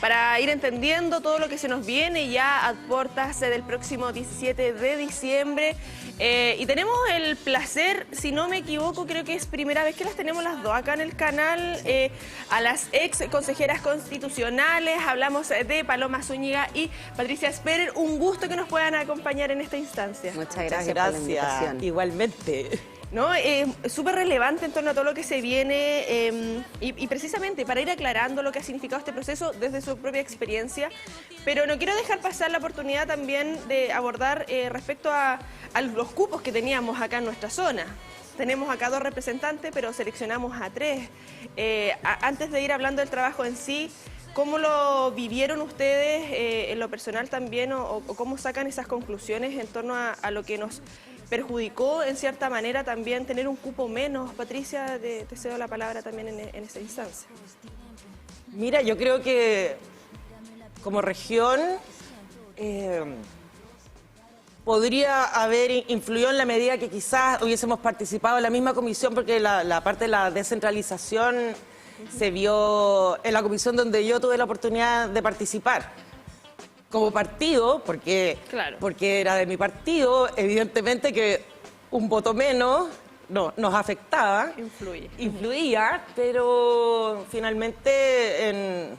para ir entendiendo todo lo que se nos viene ya a puertas del próximo 17 de diciembre. Y tenemos el placer, si no me equivoco, creo que es primera vez que las tenemos las dos acá en el canal, a las ex consejeras constitucionales. Hablamos de Paloma Zúñiga y Patricia Sperer. Un gusto que nos puedan acompañar en esta instancia. Muchas gracias por la invitación. Igualmente. ¿No? Súper relevante en torno a todo lo que se viene y precisamente para ir aclarando lo que ha significado este proceso desde su propia experiencia, pero no quiero dejar pasar la oportunidad también de abordar respecto a los cupos que teníamos acá en nuestra zona. Tenemos acá 2 representantes, pero seleccionamos a 3. Antes de ir hablando del trabajo en sí, ¿cómo lo vivieron ustedes en lo personal también o cómo sacan esas conclusiones en torno a lo que nos perjudicó en cierta manera también tener un cupo menos? Patricia, te cedo la palabra también en esta instancia. Mira, yo creo que como región podría haber influido en la medida que quizás hubiésemos participado en la misma comisión, porque la parte de la descentralización se vio en la comisión donde yo tuve la oportunidad de participar. Como partido, porque era de mi partido, evidentemente que un voto menos nos afectaba. Influía, pero finalmente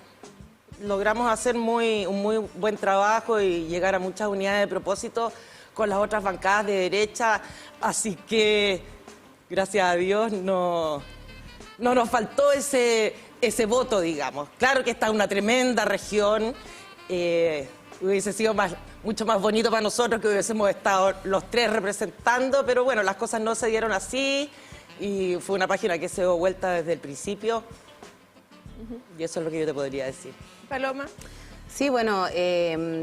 logramos hacer un muy buen trabajo y llegar a muchas unidades de propósito con las otras bancadas de derecha, así que gracias a Dios no nos faltó ese voto, digamos. Claro que esta es una tremenda región. Hubiese sido mucho más bonito para nosotros que hubiésemos estado los 3 representando, pero bueno, las cosas no se dieron así y fue una página que se dio vuelta desde el principio y eso es lo que yo te podría decir. Paloma. Sí, bueno,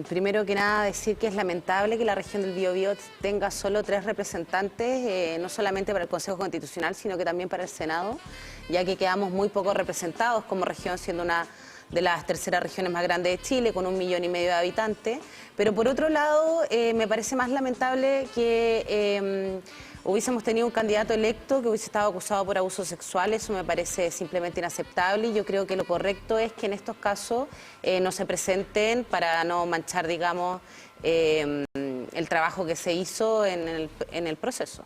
primero que nada decir que es lamentable que la región del Biobío tenga solo 3 representantes, no solamente para el Consejo Constitucional, sino que también para el Senado, ya que quedamos muy poco representados como región, siendo una de las terceras regiones más grandes de Chile, con 1,5 millones de habitantes. Pero por otro lado, me parece más lamentable que hubiésemos tenido un candidato electo que hubiese estado acusado por abuso sexual. Eso me parece simplemente inaceptable y yo creo que lo correcto es que en estos casos no se presenten para no manchar, digamos, el trabajo que se hizo en el proceso.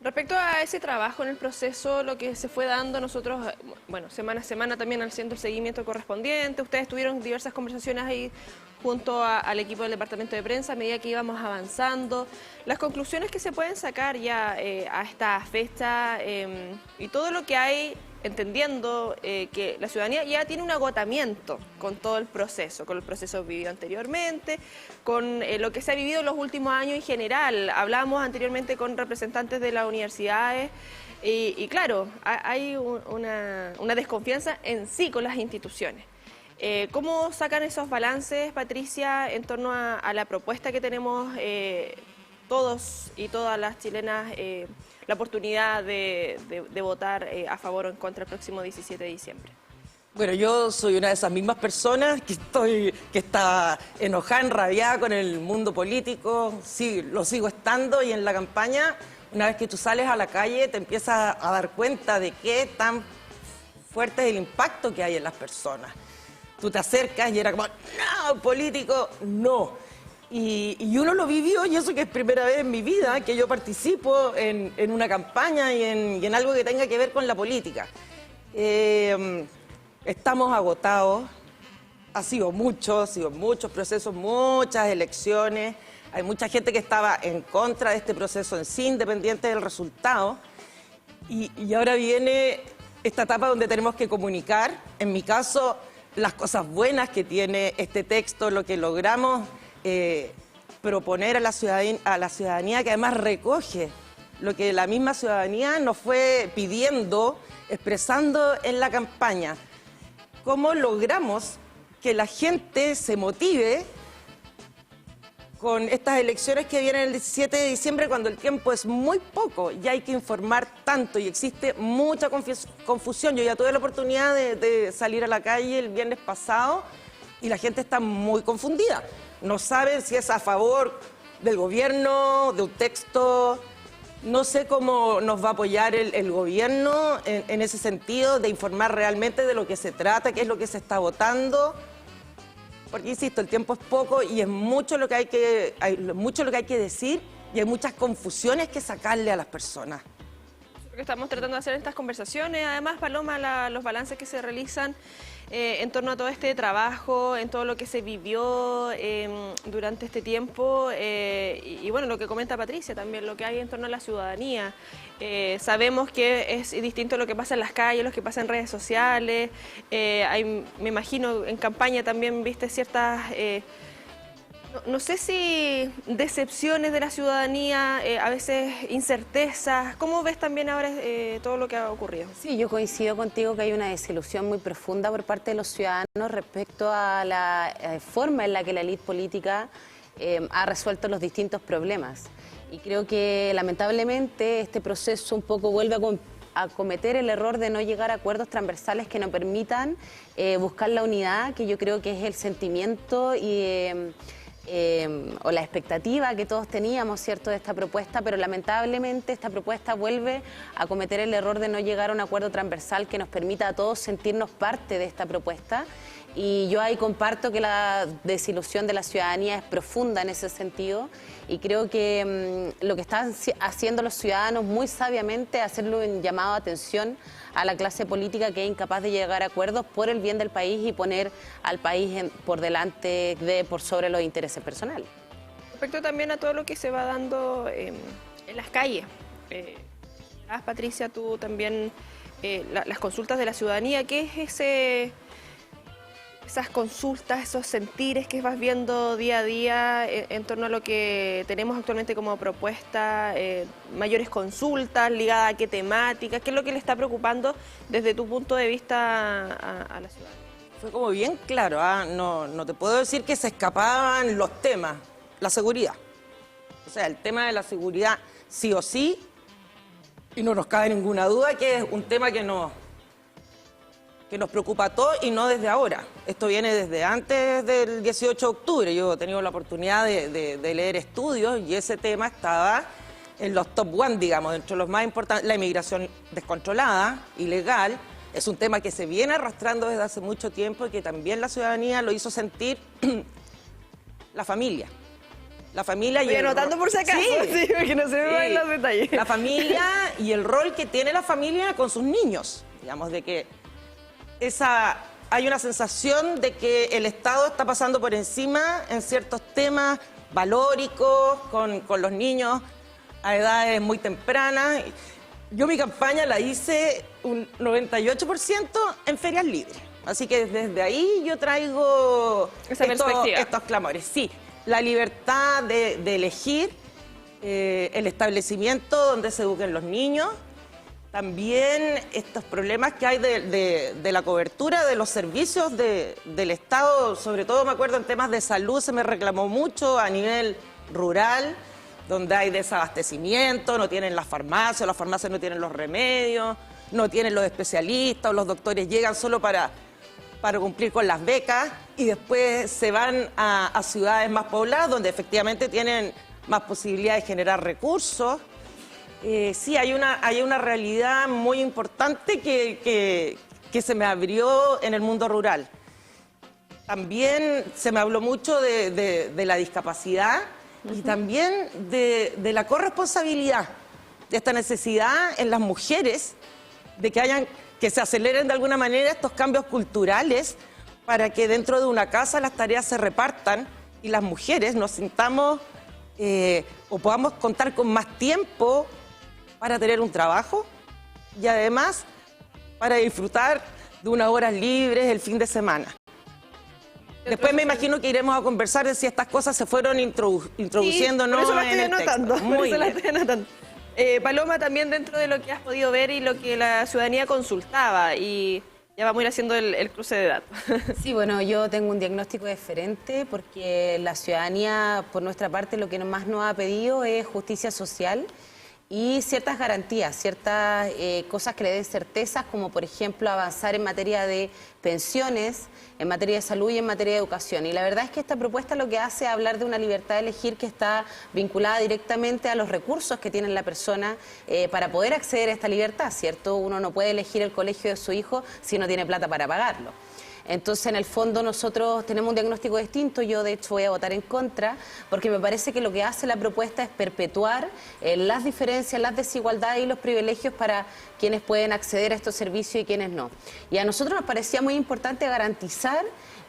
Respecto a ese trabajo en el proceso, lo que se fue dando nosotros, bueno, semana a semana también haciendo el seguimiento correspondiente. Ustedes tuvieron diversas conversaciones ahí junto al equipo del departamento de prensa a medida que íbamos avanzando. Las conclusiones que se pueden sacar ya a esta fecha y todo lo que hay, entendiendo que la ciudadanía ya tiene un agotamiento con todo el proceso, con el proceso vivido anteriormente, con lo que se ha vivido en los últimos años en general. Hablamos anteriormente con representantes de las universidades y claro, hay una desconfianza en sí con las instituciones. ¿Cómo sacan esos balances, Patricia, en torno a la propuesta que tenemos todos y todas las chilenas, la oportunidad de votar a favor o en contra el próximo 17 de diciembre? Bueno, yo soy una de esas mismas personas que está enojada, enrabiada con el mundo político. Sí, lo sigo estando y en la campaña, una vez que tú sales a la calle, te empiezas a dar cuenta de qué tan fuerte es el impacto que hay en las personas. Tú te acercas y era como, no, político, no. Y uno lo vivió, y eso que es primera vez en mi vida que yo participo en una campaña y en algo que tenga que ver con la política. Estamos agotados, ha sido muchos procesos, muchas elecciones. Hay mucha gente que estaba en contra de este proceso en sí, independiente del resultado. Y ahora viene esta etapa donde tenemos que comunicar, en mi caso, las cosas buenas que tiene este texto, lo que logramos proponer a la ciudadanía, que además recoge lo que la misma ciudadanía nos fue pidiendo, expresando en la campaña. ¿Cómo logramos que la gente se motive con estas elecciones que vienen el 17 de diciembre, cuando el tiempo es muy poco y hay que informar tanto y existe mucha confusión? Yo ya tuve la oportunidad de salir a la calle el viernes pasado y la gente está muy confundida. No saben si es a favor del gobierno, de un texto. No sé cómo nos va a apoyar el gobierno en ese sentido, de informar realmente de lo que se trata, qué es lo que se está votando, porque insisto, el tiempo es poco y es mucho lo que hay que decir y hay muchas confusiones que sacarle a las personas. Lo que estamos tratando de hacer en estas conversaciones, además, Paloma, los balances que se realizan en torno a todo este trabajo, en todo lo que se vivió durante este tiempo y bueno, lo que comenta Patricia también, lo que hay en torno a la ciudadanía. Sabemos que es distinto lo que pasa en las calles, lo que pasa en redes sociales, me imagino en campaña también viste ciertas... No sé si decepciones de la ciudadanía, a veces incertezas. ¿Cómo ves también ahora todo lo que ha ocurrido? Sí, yo coincido contigo que hay una desilusión muy profunda por parte de los ciudadanos respecto a la forma en la que la élite política ha resuelto los distintos problemas. Y creo que lamentablemente este proceso un poco vuelve a cometer el error de no llegar a acuerdos transversales que nos permitan buscar la unidad, que yo creo que es el sentimiento y... o la expectativa que todos teníamos, ¿cierto?, de esta propuesta, pero lamentablemente esta propuesta vuelve a cometer el error de no llegar a un acuerdo transversal que nos permita a todos sentirnos parte de esta propuesta. Y yo ahí comparto que la desilusión de la ciudadanía es profunda en ese sentido y creo que lo que están haciendo los ciudadanos muy sabiamente es hacerle un llamado de atención a la clase política que es incapaz de llegar a acuerdos por el bien del país y poner al país por delante por sobre los intereses personales. Respecto también a todo lo que se va dando en las calles, Patricia, tú también, las consultas de la ciudadanía, ¿qué es esas consultas, esos sentires que vas viendo día a día en torno a lo que tenemos actualmente como propuesta, mayores consultas ligadas a qué temáticas, qué es lo que le está preocupando desde tu punto de vista a la ciudad? Fue como bien claro, no te puedo decir que se escapaban los temas, la seguridad. O sea, el tema de la seguridad sí o sí, y no nos cabe ninguna duda que es un tema que nos preocupa a todos y no desde ahora. Esto viene desde antes del 18 de octubre. Yo he tenido la oportunidad de leer estudios y ese tema estaba en los top one, digamos, dentro de los más importantes. La inmigración descontrolada, ilegal, es un tema que se viene arrastrando desde hace mucho tiempo y que también la ciudadanía lo hizo sentir la familia. La familia Estoy anotando por si acaso, sí, que no se me vayan los detalles. La familia y el rol que tiene la familia con sus niños, digamos, de que hay una sensación de que el Estado está pasando por encima en ciertos temas valóricos con los niños a edades muy tempranas. Yo mi campaña la hice un 98% en ferias libres. Así que desde ahí yo traigo estos clamores. Sí, la libertad de elegir el establecimiento donde se eduquen los niños. También estos problemas que hay de la cobertura de los servicios del Estado, sobre todo me acuerdo en temas de salud, se me reclamó mucho a nivel rural, donde hay desabastecimiento, no tienen las farmacias no tienen los remedios, no tienen los especialistas, los doctores llegan solo para cumplir con las becas y después se van a ciudades más pobladas, donde efectivamente tienen más posibilidades de generar recursos. Sí, hay una realidad muy importante que se me abrió en el mundo rural. También se me habló mucho de la discapacidad y también de la corresponsabilidad, de esta necesidad en las mujeres de que se aceleren de alguna manera estos cambios culturales para que dentro de una casa las tareas se repartan y las mujeres nos sintamos o podamos contar con más tiempo para tener un trabajo y además para disfrutar de unas horas libres el fin de semana. Después me imagino que iremos a conversar de si estas cosas se fueron introduciendo o no en el texto. Por eso la estoy anotando. Paloma, también dentro de lo que has podido ver y lo que la ciudadanía consultaba, y ya vamos a ir haciendo el cruce de datos. Sí, bueno, yo tengo un diagnóstico diferente porque la ciudadanía, por nuestra parte, lo que más nos ha pedido es justicia social y ciertas garantías, ciertas cosas que le den certezas, como por ejemplo avanzar en materia de pensiones, en materia de salud y en materia de educación. Y la verdad es que esta propuesta lo que hace es hablar de una libertad de elegir que está vinculada directamente a los recursos que tiene la persona para poder acceder a esta libertad, ¿cierto? Uno no puede elegir el colegio de su hijo si no tiene plata para pagarlo. Entonces, en el fondo, nosotros tenemos un diagnóstico distinto. Yo, de hecho, voy a votar en contra, porque me parece que lo que hace la propuesta es perpetuar las diferencias, las desigualdades y los privilegios para quienes pueden acceder a estos servicios y quienes no. Y a nosotros nos parecía muy importante garantizar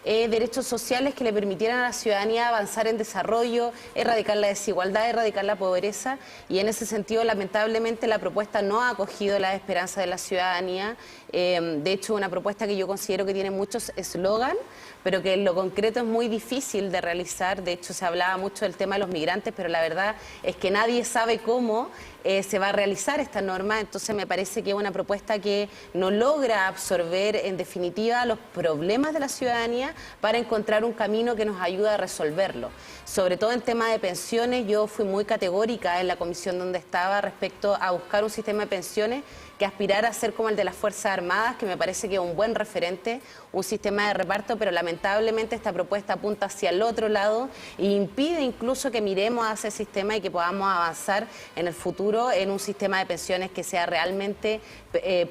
derechos sociales que le permitieran a la ciudadanía avanzar en desarrollo, erradicar la desigualdad, erradicar la pobreza, y en ese sentido, lamentablemente, la propuesta no ha acogido la esperanza de la ciudadanía. De hecho, una propuesta que yo considero que tiene muchos eslogan, pero que en lo concreto es muy difícil de realizar. De hecho, se hablaba mucho del tema de los migrantes, pero la verdad es que nadie sabe cómo se va a realizar esta norma. Entonces, me parece que es una propuesta que no logra absorber, en definitiva, los problemas de la ciudadanía para encontrar un camino que nos ayude a resolverlo. Sobre todo en tema de pensiones, yo fui muy categórica en la comisión donde estaba respecto a buscar un sistema de pensiones que aspirara a ser como el de las Fuerzas Armadas, que me parece que es un buen referente, un sistema de reparto, pero lamentablemente esta propuesta apunta hacia el otro lado e impide incluso que miremos hacia ese sistema y que podamos avanzar en el futuro en un sistema de pensiones que sea realmente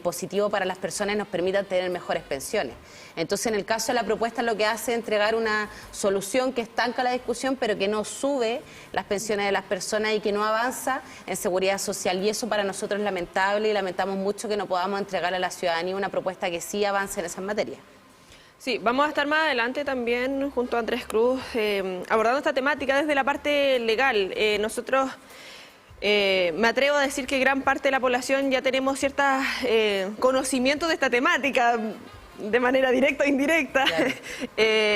positivo para las personas y nos permita tener mejores pensiones. Entonces, en el caso de la propuesta, lo que hace es entregar una solución que estanca la discusión, pero que no sube las pensiones de las personas y que no avanza en seguridad social. Y eso para nosotros es lamentable, y lamentamos mucho que no podamos entregar a la ciudadanía una propuesta que sí avance en esas materias. Sí, vamos a estar más adelante también junto a Andrés Cruz abordando esta temática desde la parte legal. Nosotros, me atrevo a decir que gran parte de la población ya tenemos cierto conocimiento de esta temática, de manera directa o indirecta. Claro.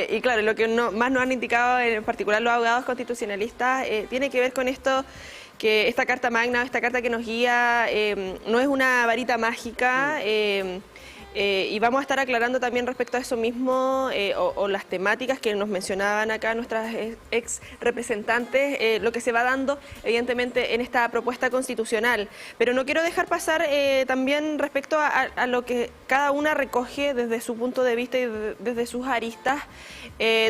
Y claro, lo que más nos han indicado, en particular los abogados constitucionalistas, tiene que ver con esto, que esta Carta Magna, esta carta que nos guía, no es una varita mágica. Y vamos a estar aclarando también respecto a eso mismo, o las temáticas que nos mencionaban acá nuestras ex representantes, lo que se va dando evidentemente en esta propuesta constitucional. Pero no quiero dejar pasar también respecto a lo que cada una recoge desde su punto de vista y desde sus aristas.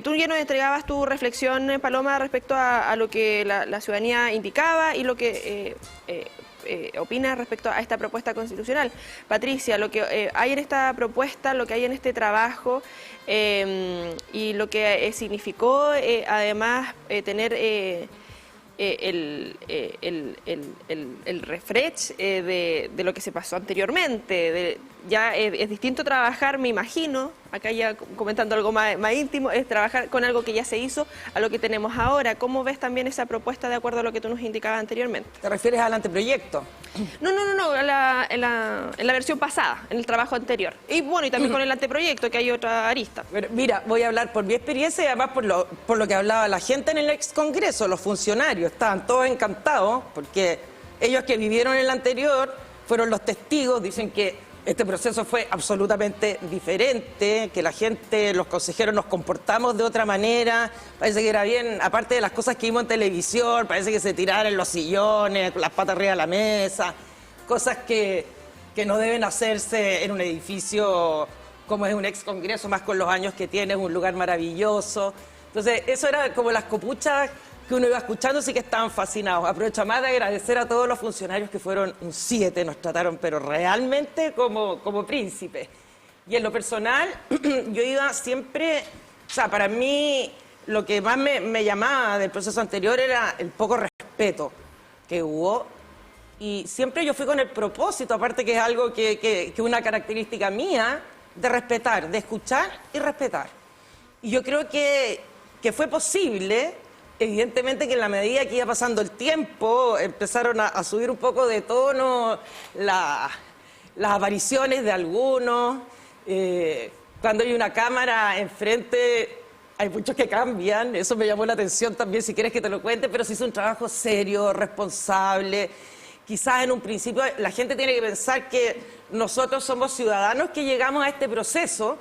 Tú ya nos entregabas tu reflexión, Paloma, respecto a lo que la ciudadanía indicaba y lo que opina respecto a esta propuesta constitucional. Patricia, lo que hay en esta propuesta, lo que hay en este trabajo y lo que significó además tener el refresh de lo que se pasó anteriormente. Ya es distinto trabajar, me imagino, acá ya comentando algo más íntimo, es trabajar con algo que ya se hizo a lo que tenemos ahora. ¿Cómo ves también esa propuesta de acuerdo a lo que tú nos indicabas anteriormente? ¿Te refieres al anteproyecto? No, en la versión pasada, en el trabajo anterior. Y bueno, y también con el anteproyecto, que hay otra arista. Pero mira, voy a hablar por mi experiencia y además por lo que hablaba la gente en el ex Congreso, los funcionarios. Estaban todos encantados porque ellos que vivieron el anterior fueron los testigos, dicen que este proceso fue absolutamente diferente, que la gente, los consejeros nos comportamos de otra manera. Parece que era bien, aparte de las cosas que vimos en televisión, parece que se tiraron en los sillones, con las patas arriba de la mesa, cosas que no deben hacerse en un edificio como es un ex Congreso, más con los años que tiene, es un lugar maravilloso. Entonces, eso era como las copuchas que uno iba escuchando, sí que estaban fascinados. Aprovecho más de agradecer a todos los funcionarios que fueron un 7, nos trataron pero realmente como príncipes. Y en lo personal, yo iba siempre, o sea, para mí lo que más me llamaba del proceso anterior era el poco respeto que hubo. Y siempre yo fui con el propósito, aparte que es algo que una característica mía, de respetar, de escuchar y respetar. Y yo creo que fue posible. Evidentemente que en la medida que iba pasando el tiempo, empezaron a subir un poco de tono las apariciones de algunos. Cuando hay una cámara enfrente, hay muchos que cambian. Eso me llamó la atención también, si quieres que te lo cuente, pero se hizo un trabajo serio, responsable. Quizás en un principio la gente tiene que pensar que nosotros somos ciudadanos que llegamos a este proceso,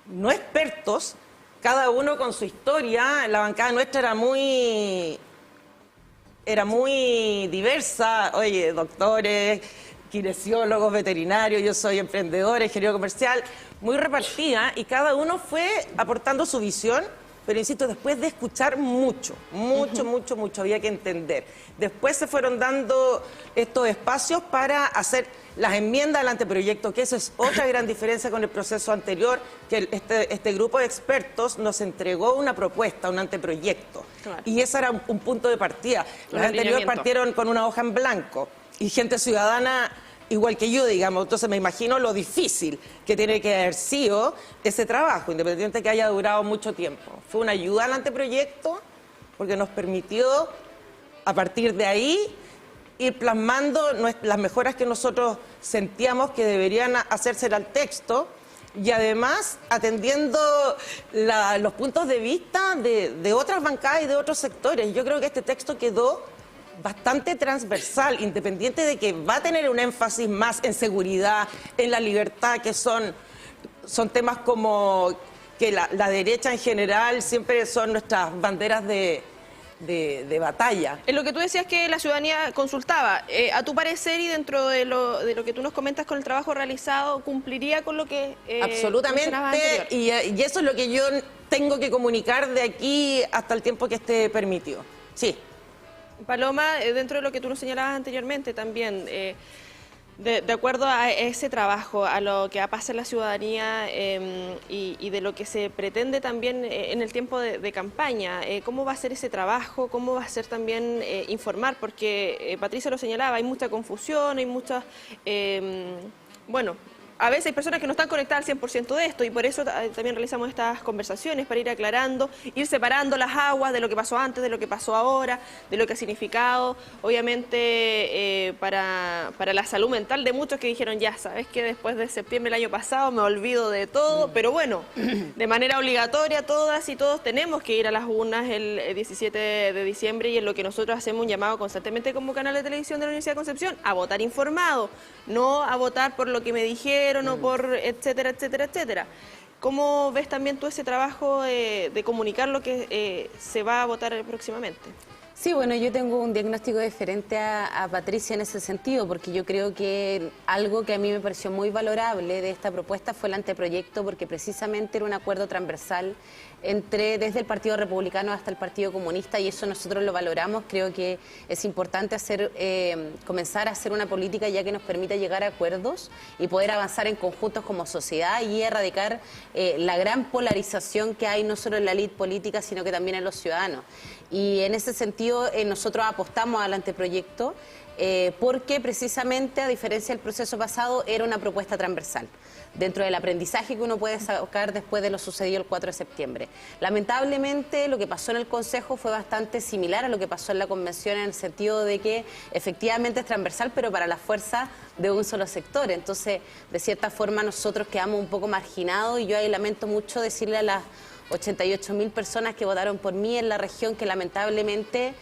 no expertos, cada uno con su historia. La bancada nuestra era muy diversa. Oye, doctores, kinesiólogos, veterinarios, yo soy emprendedor, ingeniero comercial, muy repartida, y cada uno fue aportando su visión pero insisto, después de escuchar mucho, había que entender. Después se fueron dando estos espacios para hacer las enmiendas al anteproyecto, que eso es otra gran diferencia con el proceso anterior, que este grupo de expertos nos entregó una propuesta, un anteproyecto. Claro. Y ese era un punto de partida. Los anteriores partieron con una hoja en blanco y gente ciudadana igual que yo, digamos. Entonces me imagino lo difícil que tiene que haber sido ese trabajo, independiente de que haya durado mucho tiempo. Fue una ayuda al anteproyecto porque nos permitió, a partir de ahí, ir plasmando las mejoras que nosotros sentíamos que deberían hacerse al texto y además atendiendo los puntos de vista de otras bancadas y de otros sectores. Yo creo que este texto quedó bastante transversal, independiente de que va a tener un énfasis más en seguridad, en la libertad, que son temas como que la derecha en general siempre son nuestras banderas de batalla. En lo que tú decías que la ciudadanía consultaba, a tu parecer y dentro de lo que tú nos comentas con el trabajo realizado, ¿cumpliría con lo que absolutamente, y eso es lo que yo tengo que comunicar de aquí hasta el tiempo que esté permitido. Sí. Paloma, dentro de lo que tú nos señalabas anteriormente también, de acuerdo a ese trabajo, a lo que pasa en la ciudadanía y de lo que se pretende también en el tiempo de campaña, ¿cómo va a ser ese trabajo? ¿Cómo va a ser también informar? Porque Patricia lo señalaba, hay mucha confusión, hay muchas, bueno, a veces hay personas que no están conectadas al 100% de esto y por eso también realizamos estas conversaciones para ir aclarando, ir separando las aguas de lo que pasó antes, de lo que pasó ahora, de lo que ha significado, obviamente para la salud mental de muchos que dijeron, ya sabes que después de septiembre del año pasado me olvido de todo, pero bueno, de manera obligatoria todas y todos tenemos que ir a las urnas el 17 de diciembre y en lo que nosotros hacemos un llamado constantemente como canal de televisión de la Universidad de Concepción, a votar informado, no a votar por lo que me dijeron, o por etcétera, etcétera, etcétera. ¿Cómo ves también tú ese trabajo de comunicar lo que se va a votar próximamente? Sí, bueno, yo tengo un diagnóstico diferente a Patricia en ese sentido, porque yo creo que algo que a mí me pareció muy valorable de esta propuesta fue el anteproyecto, porque precisamente era un acuerdo transversal desde el Partido Republicano hasta el Partido Comunista, y eso nosotros lo valoramos. Creo que es importante comenzar a hacer una política ya que nos permita llegar a acuerdos y poder avanzar en conjuntos como sociedad y erradicar la gran polarización que hay no solo en la élite política, sino que también en los ciudadanos. Y en ese sentido nosotros apostamos al anteproyecto porque precisamente, a diferencia del proceso pasado, era una propuesta transversal dentro del aprendizaje que uno puede sacar después de lo sucedido el 4 de septiembre. Lamentablemente, lo que pasó en el Consejo fue bastante similar a lo que pasó en la Convención, en el sentido de que efectivamente es transversal, pero para la fuerza de un solo sector. Entonces, de cierta forma, nosotros quedamos un poco marginados y yo ahí lamento mucho decirle a las 88.000 personas que votaron por mí en la región que lamentablemente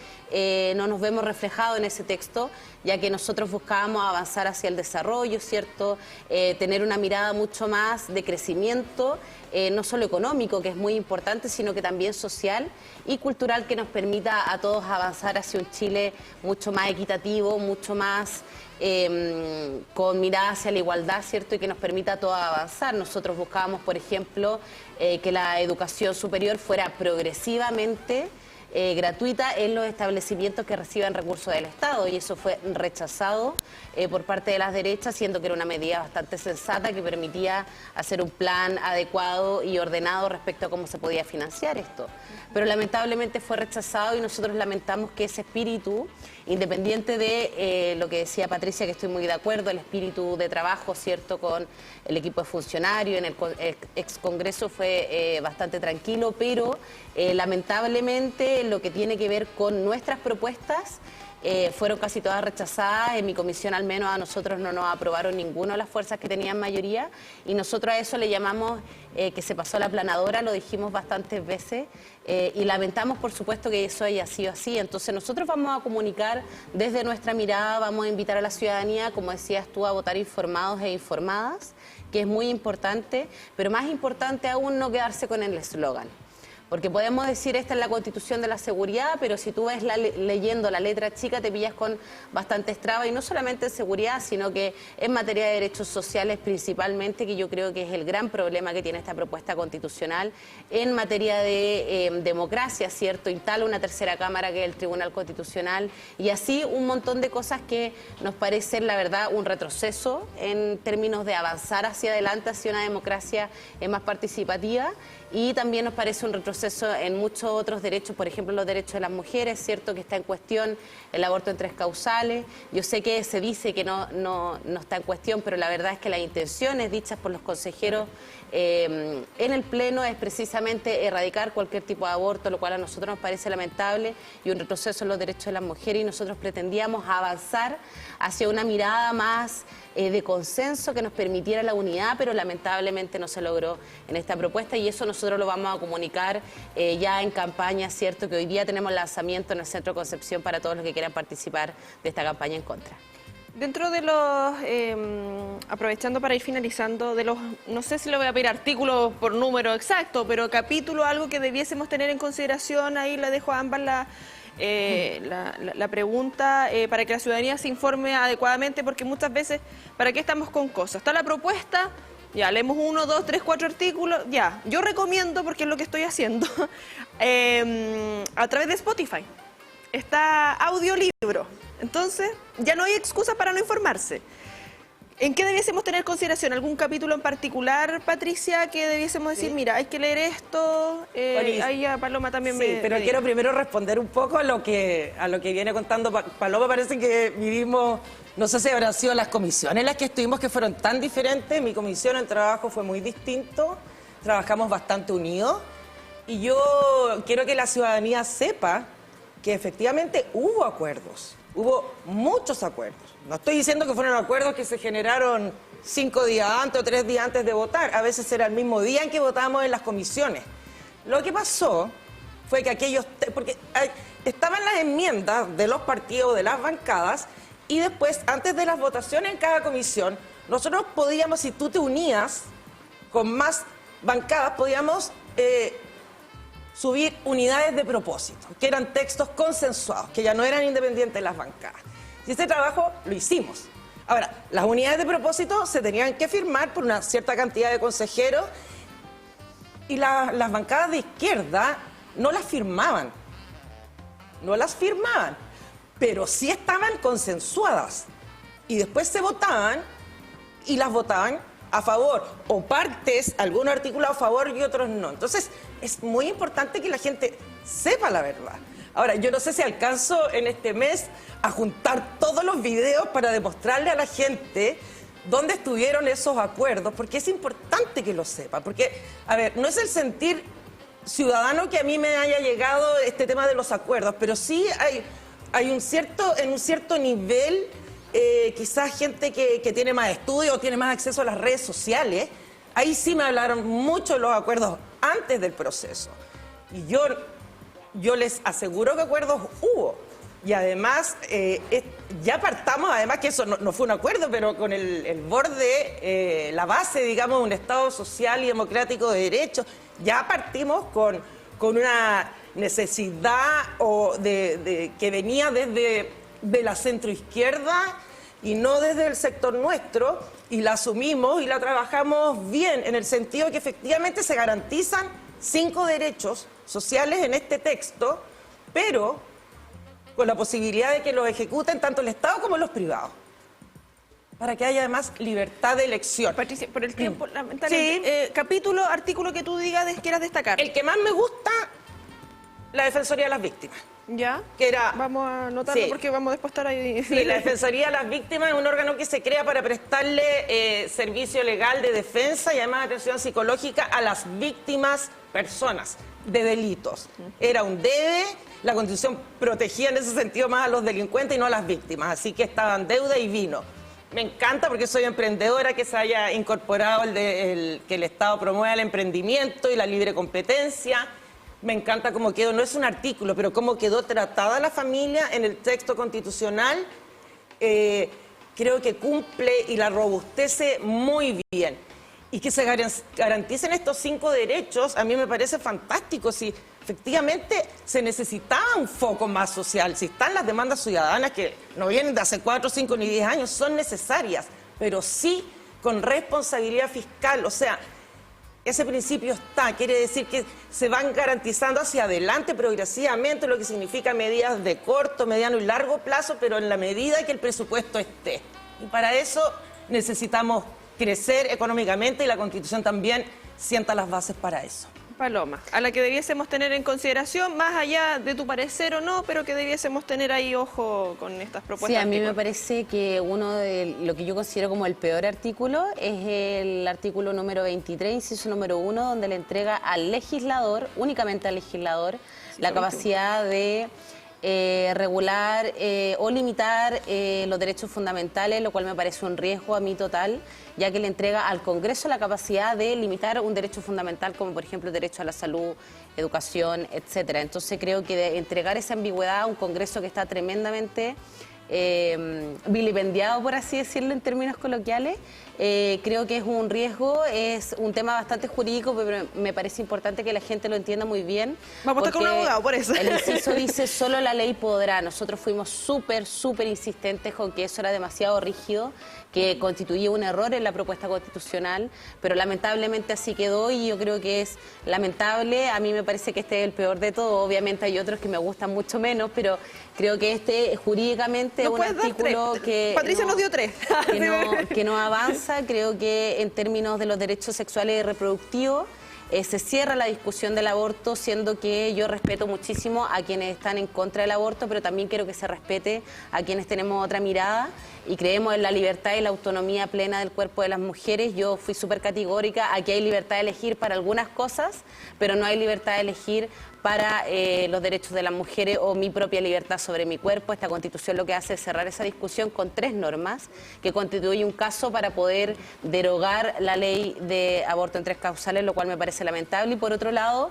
no nos vemos reflejados en ese texto, ya que nosotros buscábamos avanzar hacia el desarrollo, ¿cierto? Tener una mirada mucho más de crecimiento, no solo económico, que es muy importante, sino que también social y cultural, que nos permita a todos avanzar hacia un Chile mucho más equitativo, mucho más con mirada hacia la igualdad, ¿cierto? Y que nos permita a todos avanzar. Nosotros buscábamos, por ejemplo, que la educación superior fuera progresivamente gratuita en los establecimientos que reciban recursos del Estado, y eso fue rechazado por parte de las derechas, siendo que era una medida bastante sensata que permitía hacer un plan adecuado y ordenado respecto a cómo se podía financiar esto. Pero lamentablemente fue rechazado y nosotros lamentamos que ese espíritu, independiente de lo que decía Patricia, que estoy muy de acuerdo, el espíritu de trabajo, ¿cierto?, con el equipo de funcionarios en el ex Congreso fue bastante tranquilo, pero lamentablemente lo que tiene que ver con nuestras propuestas fueron casi todas rechazadas. En mi comisión, al menos, a nosotros no nos aprobaron ninguna de las fuerzas que tenían mayoría, y nosotros a eso le llamamos que se pasó la aplanadora, lo dijimos bastantes veces, y lamentamos, por supuesto, que eso haya sido así. Entonces nosotros vamos a comunicar desde nuestra mirada, vamos a invitar a la ciudadanía, como decías tú, a votar informados e informadas, que es muy importante, pero más importante aún no quedarse con el eslogan. Porque podemos decir esta es la Constitución de la seguridad, pero si tú ves leyendo la letra chica te pillas con bastantes trabas, y no solamente en seguridad, sino que en materia de derechos sociales principalmente, que yo creo que es el gran problema que tiene esta propuesta constitucional. En materia de democracia, ¿cierto? Instala una tercera cámara que es el Tribunal Constitucional, y así un montón de cosas que nos parecen, la verdad, un retroceso en términos de avanzar hacia adelante, hacia una democracia más participativa. Y también nos parece un retroceso en muchos otros derechos, por ejemplo, los derechos de las mujeres, ¿cierto? Que está en cuestión el aborto en 3 causales. Yo sé que se dice que no está en cuestión, pero la verdad es que las intenciones dichas por los consejeros en el Pleno es precisamente erradicar cualquier tipo de aborto, lo cual a nosotros nos parece lamentable y un retroceso en los derechos de las mujeres, y nosotros pretendíamos avanzar hacia una mirada más de consenso que nos permitiera la unidad, pero lamentablemente no se logró en esta propuesta, y eso nosotros lo vamos a comunicar ya en campaña, ¿cierto? Que hoy día tenemos lanzamiento en el Centro Concepción para todos los que quieran participar de esta campaña en contra. Dentro de los, aprovechando para ir finalizando, de los, no sé si lo voy a pedir artículos por número exacto, pero capítulo, algo que debiésemos tener en consideración, ahí le dejo a ambas la pregunta para que la ciudadanía se informe adecuadamente, porque muchas veces, ¿para qué estamos con cosas? Está la propuesta, ya leemos 1, 2, 3, 4 artículos, ya. Yo recomiendo, porque es lo que estoy haciendo, a través de Spotify. Está audiolibro. Entonces, ya no hay excusa para no informarse. ¿En qué debiésemos tener consideración? ¿Algún capítulo en particular, Patricia, que debiésemos decir, mira, hay que leer esto? Ahí a Paloma también sí, pero quiero primero responder un poco a lo que viene contando Paloma. Parece que vivimos, no sé si habrán sido las comisiones en las que estuvimos que fueron tan diferentes. Mi comisión, el trabajo fue muy distinto, trabajamos bastante unidos, y yo quiero que la ciudadanía sepa que efectivamente hubo acuerdos. Hubo muchos acuerdos. No estoy diciendo que fueron acuerdos que se generaron 5 días antes o 3 días antes de votar. A veces era el mismo día en que votábamos en las comisiones. Lo que pasó fue que aquellos... Porque estaban las enmiendas de los partidos, de las bancadas, y después, antes de las votaciones en cada comisión, nosotros podíamos, si tú te unías con más bancadas, podíamos... subir unidades de propósito, que eran textos consensuados, que ya no eran independientes de las bancadas. Y ese trabajo lo hicimos. Ahora, las unidades de propósito se tenían que firmar por una cierta cantidad de consejeros, y las bancadas de izquierda no las firmaban. No las firmaban, pero sí estaban consensuadas. Y después se votaban, y las votaban a favor, o partes, algunos artículos a favor y otros no. Entonces, es muy importante que la gente sepa la verdad. Ahora, yo no sé si alcanzo en este mes a juntar todos los videos para demostrarle a la gente dónde estuvieron esos acuerdos, porque es importante que lo sepa. Porque, a ver, no es el sentir ciudadano que a mí me haya llegado este tema de los acuerdos, pero sí hay en un cierto nivel... quizás gente que tiene más estudio o tiene más acceso a las redes sociales, ahí sí me hablaron mucho de los acuerdos antes del proceso. Y yo les aseguro que acuerdos hubo. Y además, ya partamos, además que eso no fue un acuerdo, pero con el borde, la base, digamos, de un Estado social y democrático de derechos, ya partimos con una necesidad que venía desde... de la centroizquierda y no desde el sector nuestro, y la asumimos y la trabajamos bien, en el sentido de que efectivamente se garantizan 5 derechos sociales en este texto, pero con la posibilidad de que los ejecuten tanto el Estado como los privados, para que haya además libertad de elección. Patricia, por el tiempo, lamentablemente, sí. Capítulo, artículo que tú digas quieras destacar. El que más me gusta, la Defensoría de las Víctimas. ¿Ya? Que era, vamos a anotarlo, sí, porque vamos después a estar ahí. Sí, la Defensoría de las Víctimas es un órgano que se crea para prestarle servicio legal de defensa y además atención psicológica a las víctimas personas de delitos. Era un debe, la Constitución protegía en ese sentido más a los delincuentes y no a las víctimas, así que estaba en deuda y vino. Me encanta porque soy emprendedora que se haya incorporado que el Estado promueva el emprendimiento y la libre competencia. Me encanta cómo quedó, no es un artículo, pero cómo quedó tratada la familia en el texto constitucional. Creo que cumple y la robustece muy bien. y que se garanticen estos 5 derechos, a mí me parece fantástico. Si efectivamente se necesitaba un foco más social, si están las demandas ciudadanas que no vienen de hace 4, 5 ni 10 años, son necesarias, pero sí con responsabilidad fiscal. O sea, ese principio está, quiere decir que se van garantizando hacia adelante progresivamente, lo que significa medidas de corto, mediano y largo plazo, pero en la medida que el presupuesto esté. Y para eso necesitamos crecer económicamente y la Constitución también sienta las bases para eso. Paloma, a la que debiésemos tener en consideración, más allá de tu parecer o no, pero que debiésemos tener ahí ojo con estas propuestas. Sí, a mí me parece que uno de lo que yo considero como el peor artículo es el artículo número 23, inciso número 1, donde le entrega al legislador, únicamente al legislador, la capacidad de regular o limitar los derechos fundamentales, lo cual me parece un riesgo a mí total, ya que le entrega al Congreso la capacidad de limitar un derecho fundamental como por ejemplo el derecho a la salud, educación, etcétera. Entonces creo que de entregar esa ambigüedad a un Congreso que está tremendamente vilipendiado, por así decirlo en términos coloquiales, creo que es un riesgo, es un tema bastante jurídico, pero me parece importante que la gente lo entienda muy bien. Vamos a estar con un abogado, por eso. El inciso dice, solo la ley podrá. Nosotros fuimos súper insistentes con que eso era demasiado rígido, que constituía un error en la propuesta constitucional, pero lamentablemente así quedó y yo creo que es lamentable. A mí me parece que este es el peor de todo. Obviamente hay otros que me gustan mucho menos, pero creo que este jurídicamente es un artículo que Patricia nos dio 3. que no avanza. Creo que en términos de los derechos sexuales y reproductivos se cierra la discusión del aborto, siendo que yo respeto muchísimo a quienes están en contra del aborto, pero también quiero que se respete a quienes tenemos otra mirada y creemos en la libertad y la autonomía plena del cuerpo de las mujeres. Yo fui súper categórica, aquí hay libertad de elegir para algunas cosas, pero no hay libertad de elegir para los derechos de las mujeres o mi propia libertad sobre mi cuerpo. Esta Constitución lo que hace es cerrar esa discusión con 3 normas que constituyen un caso para poder derogar la ley de aborto en 3 causales, lo cual me parece lamentable. Y por otro lado,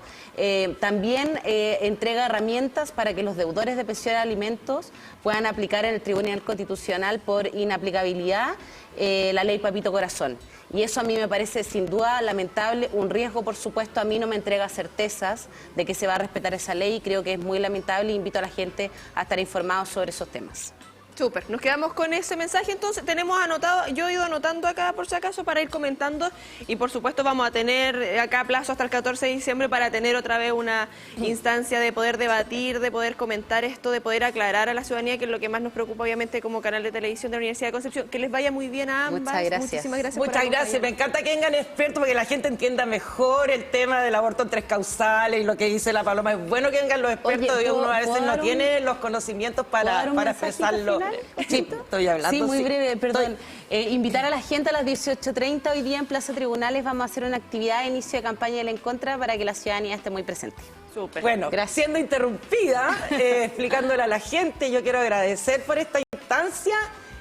también entrega herramientas para que los deudores de pensión de alimentos puedan aplicar en el Tribunal Constitucional por inaplicabilidad la ley Papito Corazón. Y eso a mí me parece sin duda lamentable, un riesgo por supuesto, a mí no me entrega certezas de que se va a respetar esa ley y creo que es muy lamentable e invito a la gente a estar informados sobre esos temas. Súper, nos quedamos con ese mensaje, entonces tenemos anotado, yo he ido anotando acá por si acaso para ir comentando y por supuesto vamos a tener acá plazo hasta el 14 de diciembre para tener otra vez una instancia de poder debatir, de poder comentar esto, de poder aclarar a la ciudadanía, que es lo que más nos preocupa obviamente como canal de televisión de la Universidad de Concepción. Que les vaya muy bien a ambas. Muchas gracias. Muchísimas gracias. Muchas gracias, me encanta que vengan expertos para que la gente entienda mejor el tema del aborto en 3 causales y lo que dice la Paloma. Es bueno que vengan los expertos. Oye, uno a veces no tiene los conocimientos para expresarlo. Sí, estoy hablando. Sí, muy sí. breve, perdón. Invitar a la gente a las 18:30 hoy día en Plaza Tribunales. Vamos a hacer una actividad de inicio de campaña del En Contra para que la ciudadanía esté muy presente. Súper. Bueno, siendo interrumpida, explicándole a la gente, yo quiero agradecer por esta instancia.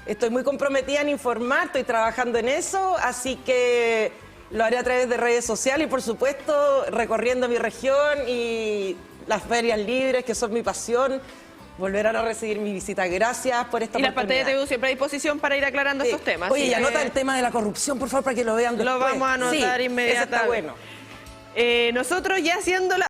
Estoy muy comprometida en informar, estoy trabajando en eso, así que lo haré a través de redes sociales y por supuesto recorriendo mi región y las ferias libres, que son mi pasión. Volverán a recibir mi visita. Gracias por esta oportunidad. Y las pantallas de TV siempre a disposición para ir aclarando estos temas. Oye, y anota el tema de la corrupción, por favor, para que lo vean después. Lo vamos a anotar inmediatamente. Eso está bueno. Nosotros ya haciendo la...